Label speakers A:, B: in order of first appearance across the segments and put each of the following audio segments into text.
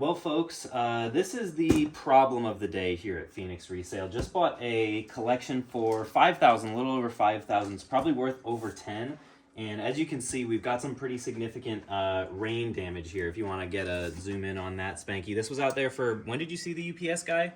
A: Well, folks, this is the problem of the day here at Phoenix Resale. Just bought a collection for 5,000, a little over 5,000. It's probably worth over 10. And as you can see, we've got some pretty significant rain damage here. If you want to get a zoom in on that, Spanky. This was out there for, when did you see the UPS guy?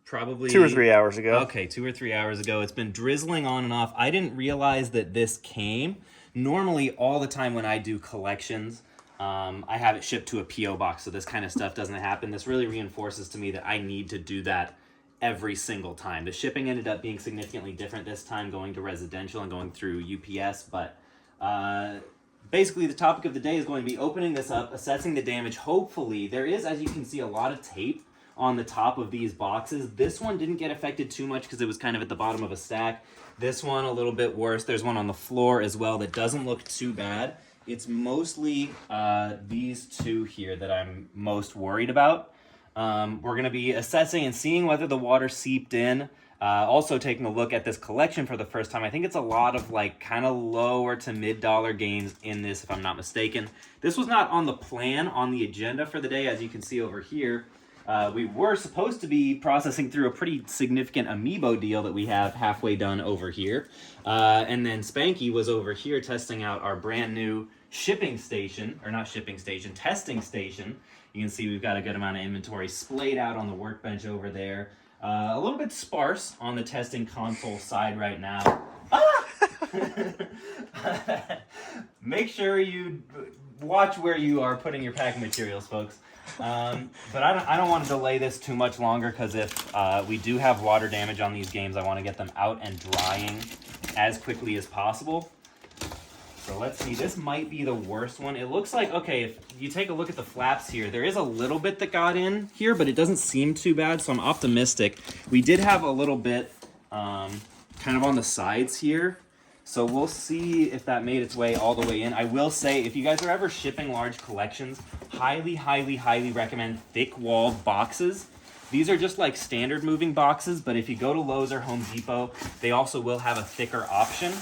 A: Probably
B: 2 or 3 hours ago.
A: Okay, 2 or 3 hours ago. It's been drizzling on and off. I didn't realize that this came. Normally, all the time when I do collections, I have it shipped to a P.O. box, so this kind of stuff doesn't happen. This really reinforces to me that I need to do that every single time. The shipping ended up being significantly different this time, going to residential and going through UPS, but basically the topic of the day is going to be opening this up, assessing the damage. Hopefully, there is, as you can see, a lot of tape on the top of these boxes. This one didn't get affected too much because it was kind of at the bottom of a stack. This one a little bit worse. There's one on the floor as well that doesn't look too bad. It's mostly these two here that I'm most worried about. We're going to be assessing and seeing whether the water seeped in. Also taking a look at this collection for the first time. I think it's a lot of like kind of lower to mid-dollar games in this, if I'm not mistaken. This was not on the plan, on the agenda for the day, as you can see over here. We were supposed to be processing through a pretty significant Amiibo deal that we have halfway done over here. And then Spanky was over here testing out our brand new testing station. You can see we've got a good amount of inventory splayed out on the workbench over there. A little bit sparse on the testing console side right now. Make sure you watch where you are putting your packing materials, folks. But I don't want to delay this too much longer, because if we do have water damage on these games, I want to get them out and drying as quickly as possible. So let's see, this might be the worst one. It looks like, okay, if you take a look at the flaps here, there is a little bit that got in here, but it doesn't seem too bad, so I'm optimistic. We did have a little bit kind of on the sides here, so we'll see if that made its way all the way in. I will say, if you guys are ever shipping large collections, highly, highly, highly recommend thick-walled boxes. These are just like standard moving boxes, but if you go to Lowe's or Home Depot, they also will have a thicker option.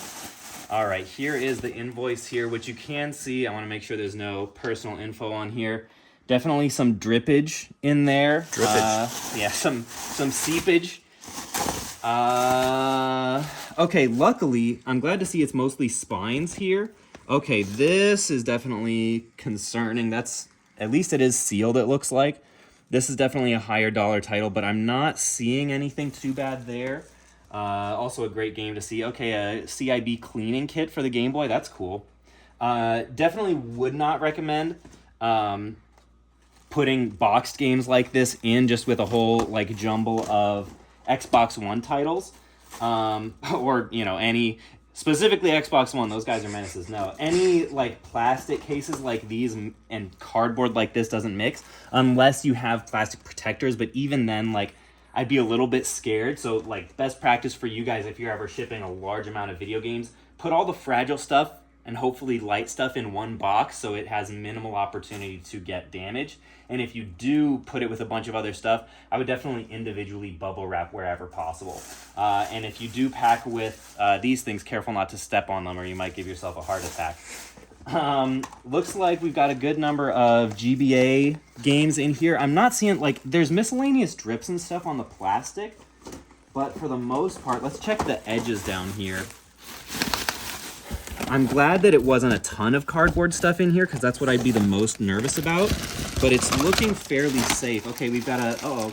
A: All right, here is the invoice here, which you can see. I want to make sure there's no personal info on here. Definitely some drippage in there.
B: Drippage.
A: Yeah, some seepage. Okay, luckily, I'm glad to see it's mostly spines here. Okay, this is definitely concerning. That's, at least it is sealed, it looks like. This is definitely a higher dollar title, but I'm not seeing anything too bad there. Also a great game to see. Okay, a CIB cleaning kit for the Game Boy. That's cool. Definitely would not recommend putting boxed games like this in just with a whole like jumble of Xbox One titles. Or, you know, any, specifically Xbox One, those guys are menaces. No, any like plastic cases like these and cardboard like this doesn't mix unless you have plastic protectors. But even then, like, I'd be a little bit scared. So like, best practice for you guys, if you're ever shipping a large amount of video games, put all the fragile stuff and hopefully light stuff in one box so it has minimal opportunity to get damaged. And if you do put it with a bunch of other stuff, I would definitely individually bubble wrap wherever possible. And if you do pack with these things, careful not to step on them or you might give yourself a heart attack. Looks like we've got a good number of GBA games in here. I'm not seeing, like, there's miscellaneous drips and stuff on the plastic, but for the most part, let's check the edges down here. I'm glad that it wasn't a ton of cardboard stuff in here, because that's what I'd be the most nervous about, but it's looking fairly safe. Okay, we've got a, uh-oh,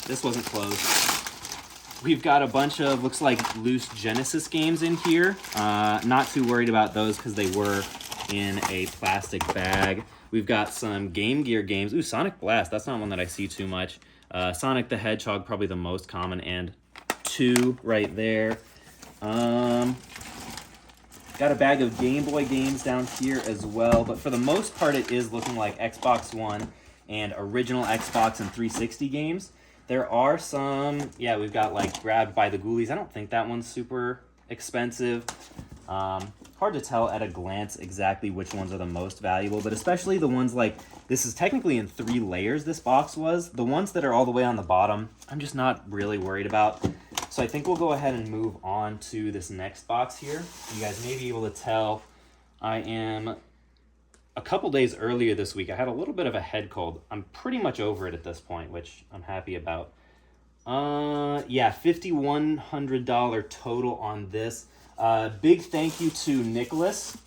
A: this wasn't closed. We've got a bunch of, looks like, loose Genesis games in here. Not too worried about those because they were in a plastic bag. We've got some Game Gear games. Ooh, Sonic Blast, that's not one that I see too much. Sonic the Hedgehog, probably the most common, and 2 right there. Got a bag of Game Boy games down here as well, but for the most part it is looking like Xbox One and original Xbox and 360 games. There are some, yeah, we've got like Grabbed by the Ghoulies. I don't think that one's super expensive. Hard to tell at a glance exactly which ones are the most valuable, but especially the ones like, this is technically in 3 layers, this box was. The ones that are all the way on the bottom, I'm just not really worried about. So I think we'll go ahead and move on to this next box here. You guys may be able to tell I am a couple days earlier this week, I had a little bit of a head cold. I'm pretty much over it at this point, which I'm happy about. Yeah, $5,100 total on this. Big thank you to Nicholas,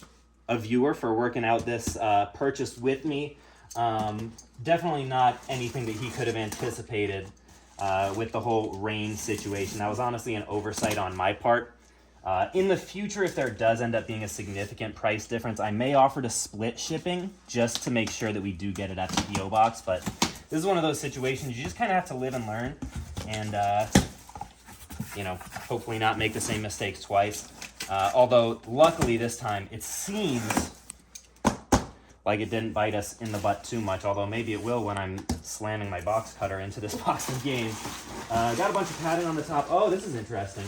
A: a viewer, for working out this purchase with me. Definitely not anything that he could have anticipated with the whole rain situation. That was honestly an oversight on my part. In the future, if there does end up being a significant price difference, I may offer to split shipping just to make sure that we do get it at the P.O. box. But this is one of those situations you just kind of have to live and learn, and hopefully not make the same mistakes twice. Although luckily this time it seems like it didn't bite us in the butt too much, although maybe it will when I'm slamming my box cutter into this box of games. Got a bunch of padding on the top. Oh, this is interesting.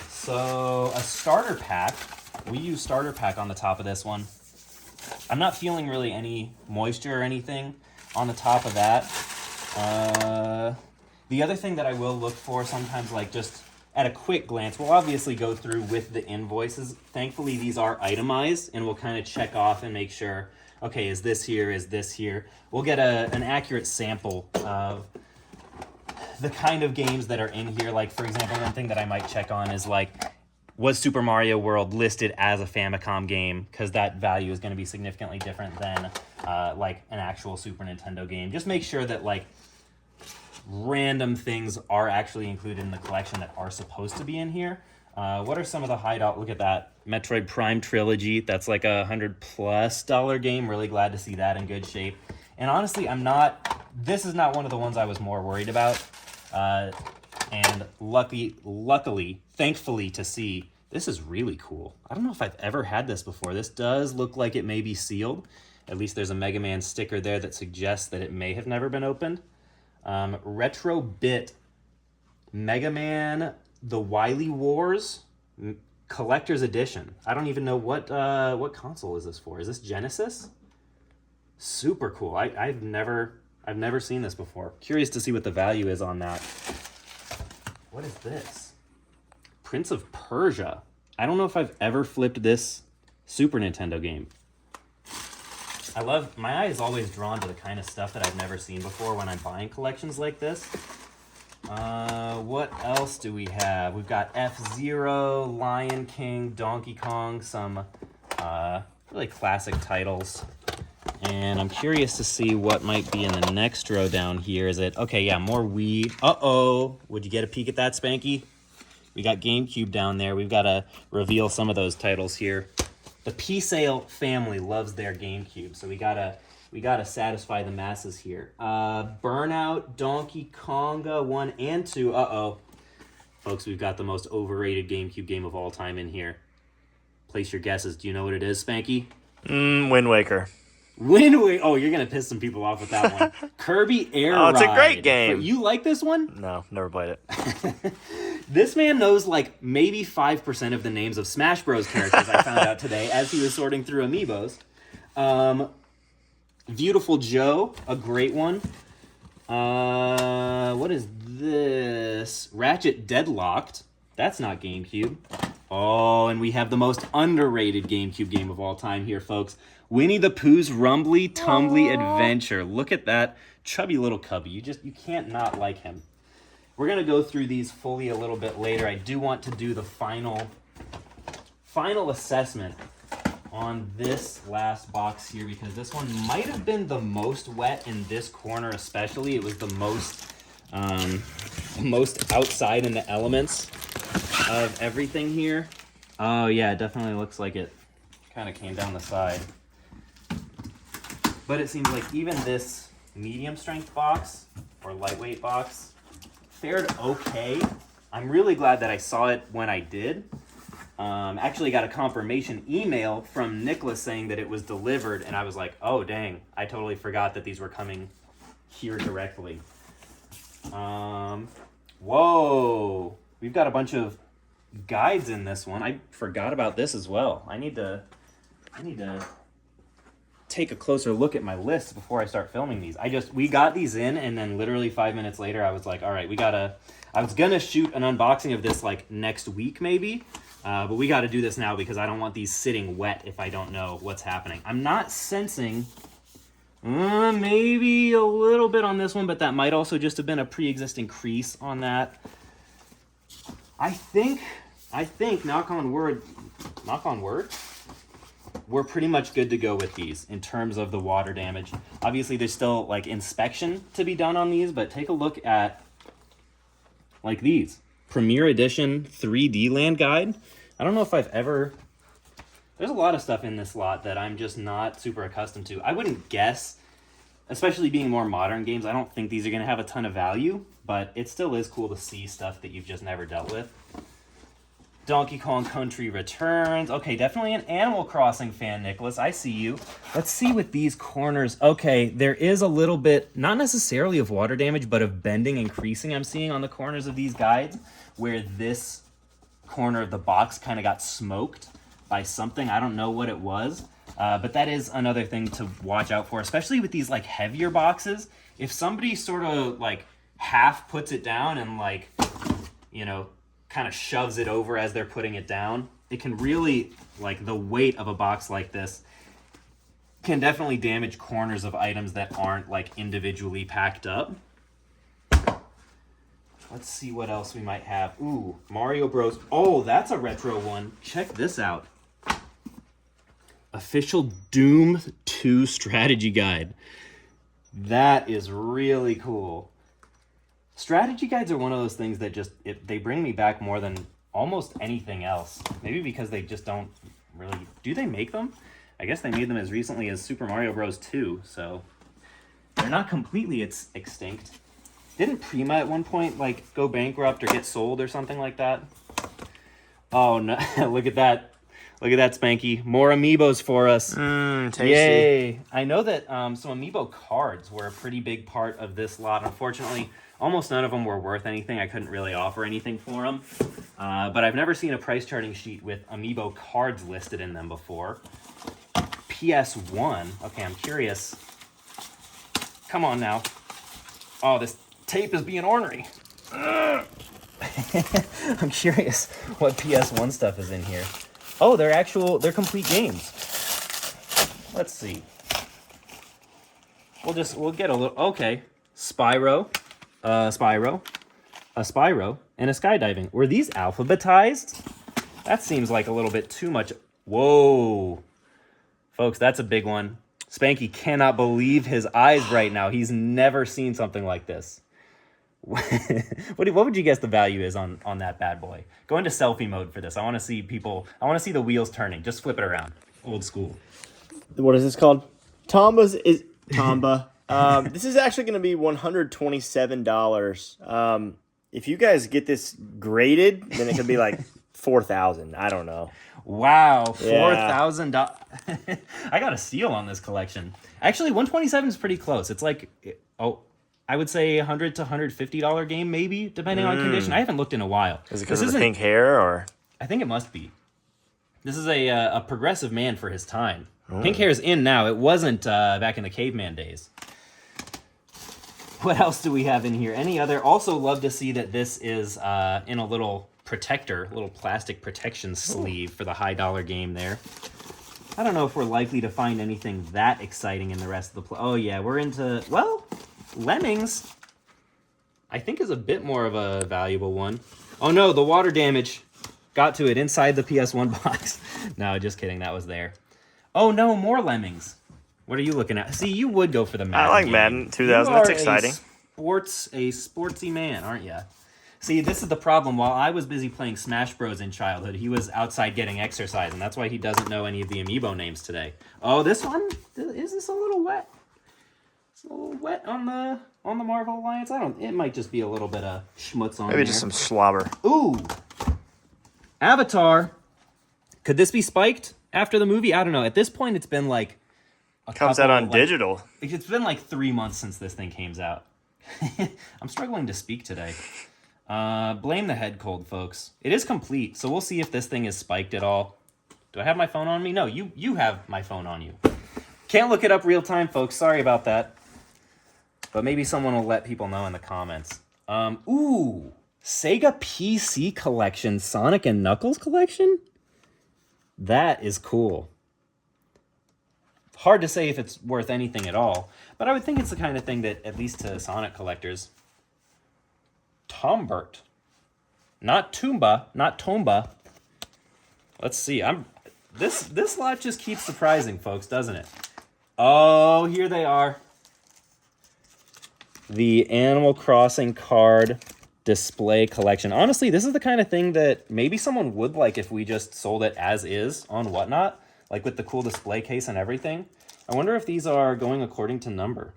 A: So a starter pack. We use starter pack on the top of this one. I'm not feeling really any moisture or anything on the top of that. The other thing that I will look for sometimes, like just at a quick glance, we'll obviously go through with the invoices. Thankfully, these are itemized, and we'll kind of check off and make sure, okay, is this here, is this here? We'll get an accurate sample of the kind of games that are in here. Like, for example, one thing that I might check on is, like, was Super Mario World listed as a Famicom game? Because that value is going to be significantly different than, like, an actual Super Nintendo game. Just make sure that, like, random things are actually included in the collection that are supposed to be in here. What are some of the hideout? Look at that. Metroid Prime Trilogy. That's like a $100+ game. Really glad to see that in good shape. And honestly, this is not one of the ones I was more worried about. And luckily, thankfully to see, this is really cool. I don't know if I've ever had this before. This does look like it may be sealed. At least there's a Mega Man sticker there that suggests that it may have never been opened. Retro Bit Mega Man The Wily Wars Collector's Edition. I don't even know what console is this for. Is this Genesis? Super cool. I've never seen this before. Curious to see what the value is on that. What is this? Prince of Persia. I don't know if I've ever flipped this Super Nintendo game. My eye is always drawn to the kind of stuff that I've never seen before when I'm buying collections like this. What else do we have? We've got F-Zero, Lion King, Donkey Kong, some really classic titles. And I'm curious to see what might be in the next row down here. Is it, okay, yeah, more Wii. Uh-oh, would you get a peek at that, Spanky? We got GameCube down there. We've got to reveal some of those titles here. The P-Sale family loves their GameCube, so we gotta satisfy the masses here. Burnout, Donkey Konga 1 and 2. Uh-oh. Folks, we've got the most overrated GameCube game of all time in here. Place your guesses. Do you know what it is, Spanky?
B: Wind Waker.
A: Wind Waker. Oh, you're going to piss some people off with that one. Kirby Air Ride.
B: Oh, it's a great game.
A: You like this one?
B: No, never played it.
A: This man knows like maybe 5% of the names of Smash Bros. Characters I found out today as he was sorting through Amiibos. Beautiful Joe, a great one. What is this? Ratchet Deadlocked. That's not GameCube. Oh, and we have the most underrated GameCube game of all time here, folks. Winnie the Pooh's Rumbly Tumbly Adventure. Look at that chubby little cubby. You can't not like him. We're going to go through these fully a little bit later. I do want to do the final assessment on this last box here, because this one might have been the most wet in this corner especially. It was the most outside in the elements of everything here. Oh yeah, it definitely looks like it kind of came down the side. But it seems like even this medium strength box or lightweight box fared okay. I'm really glad that I saw it when I did. Actually got a confirmation email from Nicholas saying that it was delivered, and I was like, oh dang, I totally forgot that these were coming here directly. Whoa, we've got a bunch of guides in this one. I forgot about this as well. I need to take a closer look at my list before I start filming these. We got these in, and then literally 5 minutes later I was like, all right, I was gonna shoot an unboxing of this like next week maybe, But we got to do this now because I don't want these sitting wet if I don't know what's happening. I'm not sensing maybe a little bit on this one, but that might also just have been a pre-existing crease on that. I think, knock on word, we're pretty much good to go with these in terms of the water damage. Obviously, there's still like inspection to be done on these, but take a look at like these. Premier Edition 3D Land Guide. I don't know if I've ever... There's a lot of stuff in this lot that I'm just not super accustomed to. I wouldn't guess, especially being more modern games, I don't think these are going to have a ton of value, but it still is cool to see stuff that you've just never dealt with. Donkey Kong Country Returns. Okay, definitely an Animal Crossing fan, Nicholas. I see you. Let's see with these corners. Okay, there is a little bit, not necessarily of water damage, but of bending and creasing I'm seeing on the corners of these guides, where this corner of the box kind of got smoked by something. I don't know what it was, but that is another thing to watch out for, especially with these like heavier boxes. If somebody sort of like half puts it down and like, you know, kind of shoves it over as they're putting it down, it can really, like the weight of a box like this can definitely damage corners of items that aren't like individually packed up. Let's see what else we might have. Ooh, Mario Bros. Oh, that's a retro one. Check this out. Official Doom 2 strategy guide. That is really cool. Strategy guides are one of those things that just, they bring me back more than almost anything else. Maybe because they just don't really... Do they make them? I guess they made them as recently as Super Mario Bros. 2, so... They're not completely extinct. Didn't Prima at one point, like, go bankrupt or get sold or something like that? Oh, no. Look at that. Look at that, Spanky. More Amiibos for us.
B: Tasty.
A: Yay. I know that some Amiibo cards were a pretty big part of this lot. Unfortunately, almost none of them were worth anything. I couldn't really offer anything for them. But I've never seen a price charting sheet with Amiibo cards listed in them before. PS1. Okay, I'm curious. Come on now. Oh, this tape is being ornery. I'm curious what PS1 stuff is in here. Oh, they're complete games. Let's see. We'll get a little, okay. Spyro, a Spyro, and a skydiving. Were these alphabetized? That seems like a little bit too much. Whoa. Folks, that's a big one. Spanky cannot believe his eyes right now. He's never seen something like this. What would you guess the value is on that bad boy? Go into selfie mode for this. I want to see the wheels turning. Just flip it around. Old school.
C: What is this called? Tomba. This is actually going to be $127. If you guys get this graded, then it could be like $4,000. I don't know.
A: Wow, $4,000. I got a steal on this collection. Actually, $127 is pretty close. It's like, I would say $100 to $150 game, maybe, depending on condition. I haven't looked in a while.
B: Is it because of the pink hair, or?
A: I think it must be. This is a progressive man for his time. Pink hair is in now. It wasn't back in the caveman days. What else do we have in here? Any other? Also love to see that this is in a little protector, little plastic protection sleeve for the high dollar game there. I don't know if we're likely to find anything that exciting in the rest of the oh yeah, we're into, well, Lemmings, I think, is a bit more of a valuable one. Oh no, the water damage got to it inside the PS1 box. No, just kidding, that was there. Oh no, more Lemmings. What are you looking at? See, you would go for the Madden.
B: I like
A: game.
B: Madden 2000. That's exciting.
A: A sportsy man, aren't you? See, this is the problem. While I was busy playing Smash Bros. In childhood, he was outside getting exercise, and that's why he doesn't know any of the Amiibo names today. Oh, this one? Is this a little wet? It's a little wet on the Marvel Alliance. It might just be a little bit of schmutz on
B: Maybe
A: there.
B: just some slobber.
A: Ooh. Avatar. Could this be spiked after the movie? I don't know. At this point, it's been like
B: Comes out on digital.
A: It's been like 3 months since this thing came out. I'm struggling to speak today. Blame the head cold, folks. It is complete, so we'll see if this thing is spiked at all. Do I have my phone on me? No, you have my phone on you. Can't look it up real time, folks. Sorry about that. But maybe someone will let people know in the comments. Ooh, Sega PC collection, Sonic and Knuckles collection? That is cool. Hard to say if it's worth anything at all, but I would think it's the kind of thing that, at least to Sonic collectors... Tombert. Not Toomba, not Tomba. Let's see. This lot just keeps surprising, folks, doesn't it? Oh, here they are. The Animal Crossing card display collection. Honestly, this is the kind of thing that maybe someone would like if we just sold it as is on Whatnot, like with the cool display case and everything. I wonder if these are going according to number.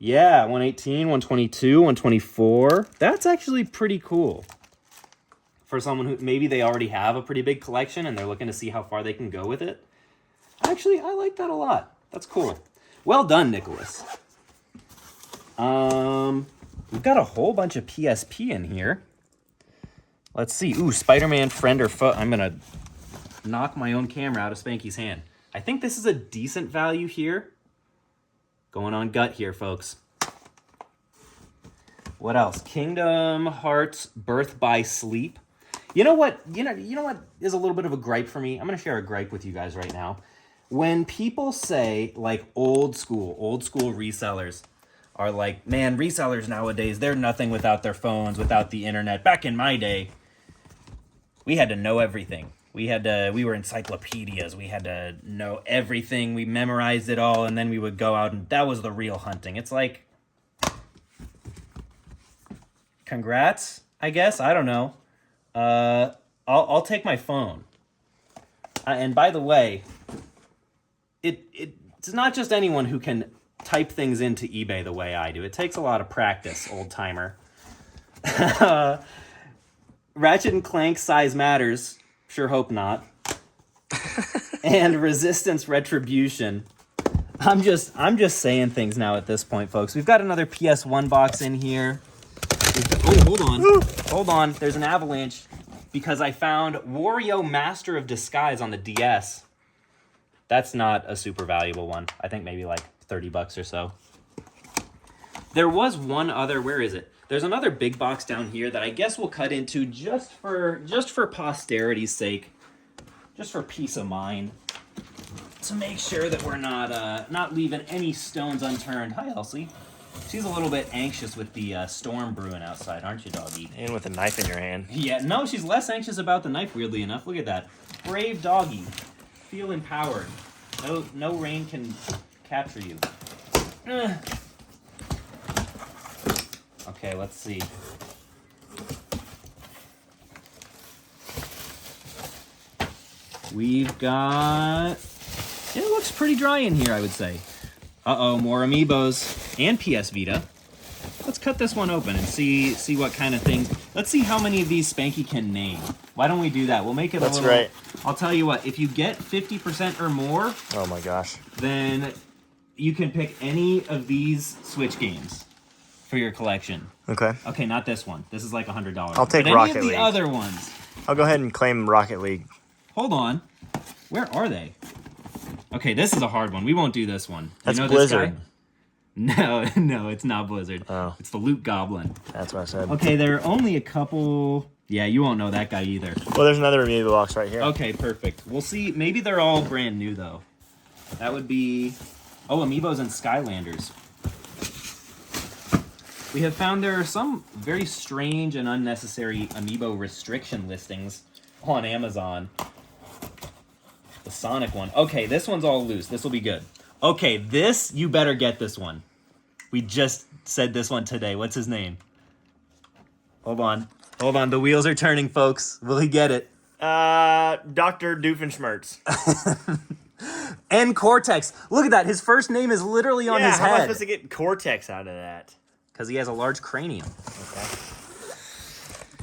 A: Yeah, 118, 122, 124. That's actually pretty cool. For someone who maybe they already have a pretty big collection and they're looking to see how far they can go with it. Actually, I like that a lot. That's cool. Well done, Nicholas. We've got a whole bunch of PSP in here. Let's see. Ooh, Spider-Man friend or foe. I'm going to knock my own camera out of Spanky's hand. I think this is a decent value here. Going on gut here, folks. What else? Kingdom Hearts Birth by Sleep. You know what? You know what is a little bit of a gripe for me? I'm going to share a gripe with you guys right now. When people say, like, old school resellers are like, man, resellers nowadays, they're nothing without their phones, without the internet. Back in my day, we had to know everything. We were encyclopedias. We had to know everything. We memorized it all, and then we would go out, and that was the real hunting. It's like, congrats, I guess. I don't know. I'll take my phone. And by the way, it's not just anyone who can type things into eBay the way I do. It takes a lot of practice, old timer. Ratchet and Clank size matters. Sure hope not. And Resistance Retribution. I'm just saying things now at this point, folks. We've got another PS1 box in here. Oh, hold on. Hold on. There's an avalanche because I found Wario Master of Disguise on the DS. That's not a super valuable one. I think maybe like $30 or so. There was one other, where is it? There's another big box down here that I guess we'll cut into just for posterity's sake, just for peace of mind, to make sure that we're not leaving any stones unturned. Hi, Elsie. She's a little bit anxious with the storm brewing outside, aren't you, doggy?
B: And with a knife in your hand.
A: Yeah, no, she's less anxious about the knife, weirdly enough. Look at that. Brave doggy. Feel empowered. No rain can capture you. Okay, let's see. We've got... It looks pretty dry in here, I would say. Uh-oh, more Amiibos and PS Vita. Let's cut this one open and see what kind of things... Let's see how many of these Spanky can name. Why don't we do that? We'll make it
B: That's
A: a little...
B: right.
A: I'll tell you what, if you get 50% or more...
B: Oh my gosh.
A: Then you can pick any of these Switch games for your collection.
B: Okay.
A: Okay, not this one. This is like $100.
B: I'll take
A: but
B: Rocket
A: any of the
B: League.
A: other ones.
B: I'll go ahead and claim Rocket League.
A: Hold on. Where are they? Okay, this is a hard one. We won't do this one.
B: That's
A: you know
B: Blizzard.
A: This guy? No, it's not Blizzard.
B: Oh.
A: It's the Loot Goblin.
B: That's what I said.
A: Okay, there are only a couple... Yeah, you won't know that guy either.
B: Well, there's another Amiibo box right here.
A: Okay, perfect. We'll see. Maybe they're all brand new, though. That would be... Oh, Amiibos and Skylanders. We have found there are some very strange and unnecessary Amiibo restriction listings on Amazon. The Sonic one. Okay, this one's all loose. This will be good. Okay, this, you better get this one. We just said this one today. What's his name? Hold on. Hold on. The wheels are turning, folks. Will he get it?
C: Dr. Doofenshmirtz.
A: And Cortex. Look at that. His first name is literally on his
C: how am I
A: head.
C: supposed to get Cortex out of that?
A: Because he has a large cranium.
C: Okay.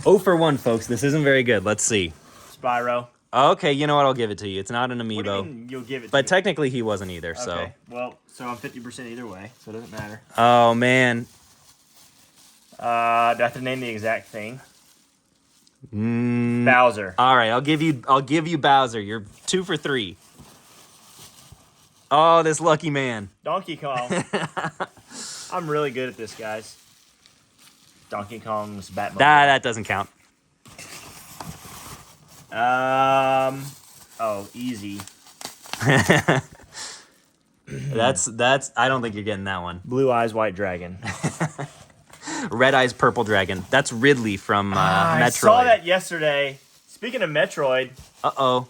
A: 0 for 1, folks. This isn't very good. Let's see.
C: Spyro.
A: Okay, you know what? I'll give it to you. It's not an
C: What do you
A: Amiibo.
C: mean you'll give it to
A: But
C: me?
A: technically, he wasn't either, so.
C: Okay. Well, so I'm 50% either way, so it doesn't matter.
A: Oh, man.
C: Do I have to name the exact thing? Bowser.
A: All right, I'll give you Bowser. You're 2 for 3. Oh, this lucky man.
C: Donkey Kong. I'm really good at this, guys. Donkey Kong's Batmobile.
A: That doesn't count.
C: Oh, easy.
A: That's. I don't think you're getting that one.
C: Blue Eyes White Dragon.
A: Red Eyes Purple Dragon. That's Ridley from Metroid.
C: I saw that yesterday. Speaking of Metroid,
A: Uh-oh.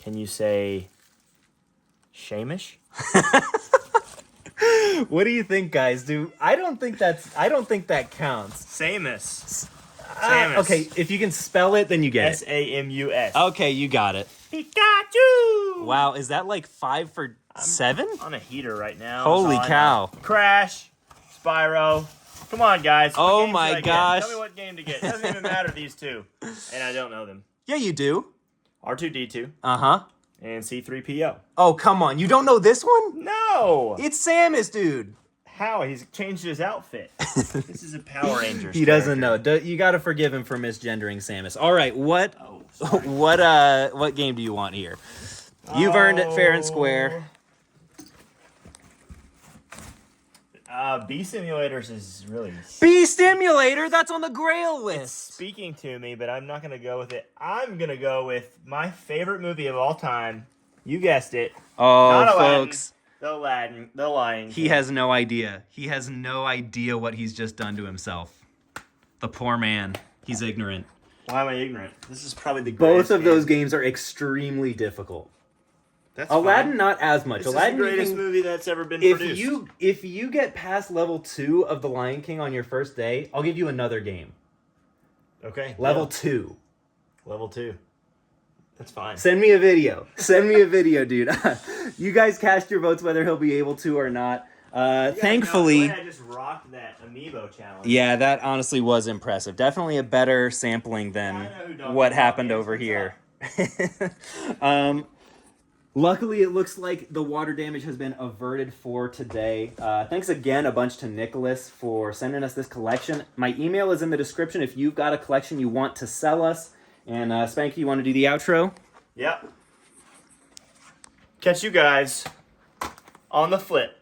C: can you say Shamish?
A: What do you think, guys? I don't think that counts.
C: Samus.
A: Okay, if you can spell it, then you get it.
C: Samus.
A: Okay, you got it.
C: Pikachu!
A: Wow, is that like 5 for 7?
C: On a heater right now.
A: Holy
C: That's all I
A: cow.
C: know. Crash. Spyro. Come on, guys. What
A: Oh
C: games
A: my
C: did I get?
A: gosh.
C: Tell me what game to get. It doesn't even matter, these two. And I don't know them.
A: Yeah, you do.
C: R2-D2
A: Uh-huh.
C: and C-3PO.
A: Oh, come on. You don't know this one?
C: No!
A: It's Samus, dude.
C: How? He's changed his outfit. This is a Power Rangers
A: He doesn't
C: character.
A: know. You got to forgive him for misgendering Samus. All right, what
C: sorry.
A: what game do you want here? You've earned it fair and square.
C: Bee Simulators is really
A: Bee Stimulator, that's on the Grail list.
C: speaking to me, but I'm not going to go with it. I'm going to go with my favorite movie of all time. You guessed it.
A: Oh,
C: Not Aladdin.
A: folks.
C: The Lion King.
A: He has no idea. He has no idea what he's just done to himself. The poor man. He's ignorant.
C: Why am I ignorant? This is probably the
A: Both
C: greatest
A: of those
C: game.
A: games are extremely difficult.
C: That's
A: Aladdin,
C: fine.
A: not as much.
C: This
A: Aladdin,
C: is the
A: you
C: greatest
A: can-
C: movie that's ever been
A: if
C: produced.
A: you get past level 2 of The Lion King on your first day, I'll give you another game.
C: Okay.
A: Level 2.
C: Level 2. That's fine.
A: Send me a video. Send me a video, dude. You guys cast your votes whether he'll be able to or not. Thankfully,
C: I just rocked that Amiibo challenge.
A: yeah, that honestly was impressive. Definitely a better sampling than
C: I know who Donkey
A: what
C: Kong
A: happened
C: is.
A: over
C: What's
A: here. Luckily, it looks like the water damage has been averted for today. Thanks again a bunch to Nicholas for sending us this collection. My email is in the description if you've got a collection you want to sell us. And Spanky, you want to do the outro?
C: Yep. Catch you guys on the flip.